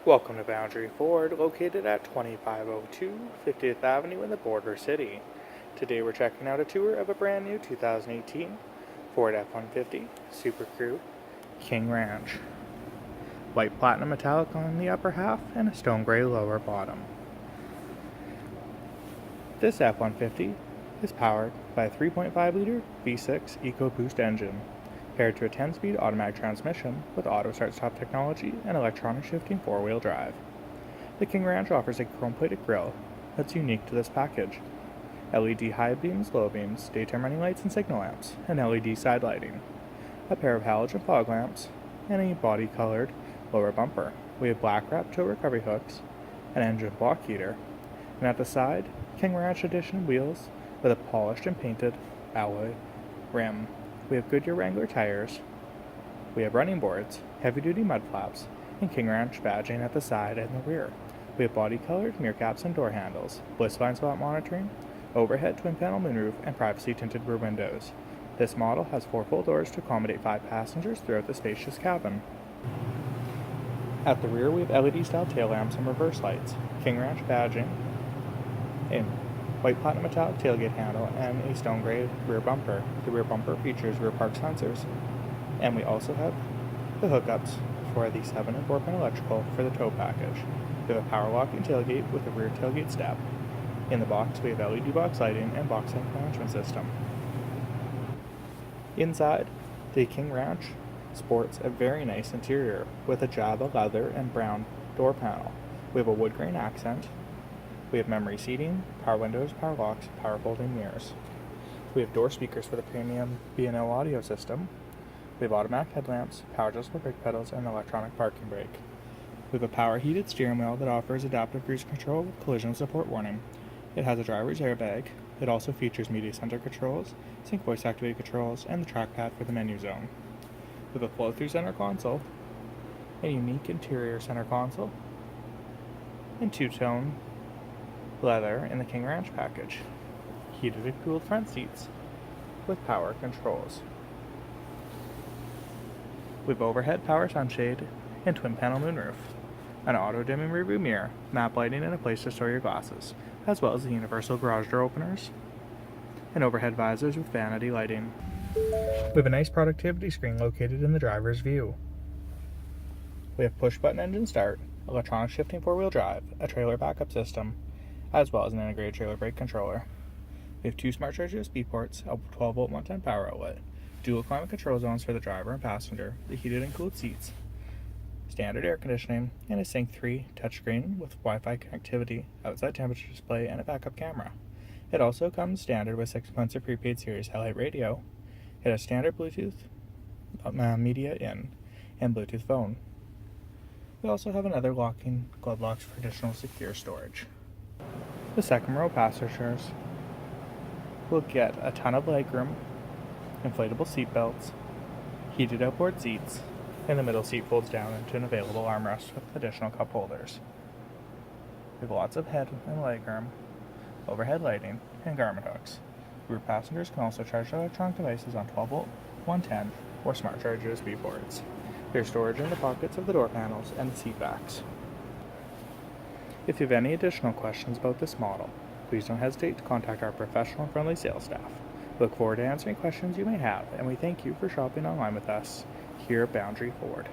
Welcome to Boundary Ford, located at 2502 50th Avenue in the Border City. Today we're checking out a tour of a brand new 2018 Ford F-150 SuperCrew King Ranch. White platinum metallic on the upper half and a stone gray lower bottom. This F-150 is powered by a 3.5-liter V6 Ecoboost engine, paired to a 10-speed automatic transmission with auto start-stop technology and electronic shifting four-wheel drive. The King Ranch offers a chrome-plated grille that's unique to this package, LED high beams, low beams, daytime running lights and signal lamps, and LED side lighting, a pair of halogen fog lamps, and a body-colored lower bumper. We have black-wrapped tow recovery hooks, an engine block heater, and at the side, King Ranch Edition wheels with a polished and painted alloy rim. We have Goodyear Wrangler tires, we have running boards, heavy-duty mud flaps, and King Ranch badging at the side and the rear. We have body-colored mirror caps and door handles, blind spot monitoring, overhead twin-panel moonroof, and privacy-tinted rear windows. This model has 4 full doors to accommodate 5 passengers throughout the spacious cabin. At the rear we have LED-style tail lamps and reverse lights, King Ranch badging, a white platinum metallic tailgate handle, and a stone gray rear bumper. The rear bumper features rear park sensors, and we also have the hookups for the 7 and 4-pin electrical for the tow package. We have a power locking tailgate with a rear tailgate step. In the box we have LED box lighting and box tank management system. Inside, the King Ranch sports a very nice interior with a Java leather and brown door panel. We have a wood grain accent. We have memory seating, power windows, power locks, power folding mirrors. We have door speakers for the premium B&O audio system. We have automatic headlamps, power adjustable brake pedals, and electronic parking brake. We have a power heated steering wheel that offers adaptive cruise control with collision support warning. It has a driver's airbag. It also features media center controls, sync voice activated controls, and the trackpad for the menu zone. We have a flow-through center console, a unique interior center console, and two-tone leather in the King Ranch package, heated and cooled front seats with power controls. We have overhead power sunshade and twin panel moonroof, an auto dimming rearview mirror, map lighting, and a place to store your glasses, as well as the universal garage door openers and overhead visors with vanity lighting. We have a nice productivity screen located in the driver's view. We have push button engine start, electronic shifting four-wheel drive, a trailer backup system, as well as an integrated trailer brake controller. We have 2 smart charge USB ports, a 12-volt 110 power outlet, dual climate control zones for the driver and passenger, the heated and cooled seats, standard air conditioning, and a Sync 3 touchscreen with Wi-Fi connectivity, outside temperature display, and a backup camera. It also comes standard with 6 months of prepaid Sirius satellite radio. It has standard Bluetooth media in and Bluetooth phone. We also have another locking glove box for additional secure storage. The second row passengers will get a ton of legroom, inflatable seat belts, heated outboard seats, and the middle seat folds down into an available armrest with additional cup holders. We have lots of head and legroom, overhead lighting, and garment hooks. Rear passengers can also charge their electronic devices on 12-volt, 110, or smart charge USB ports. There's storage in the pockets of the door panels and the seat backs. If you have any additional questions about this model, please don't hesitate to contact our professional and friendly sales staff. We look forward to answering questions you may have, and we thank you for shopping online with us here at Boundary Ford.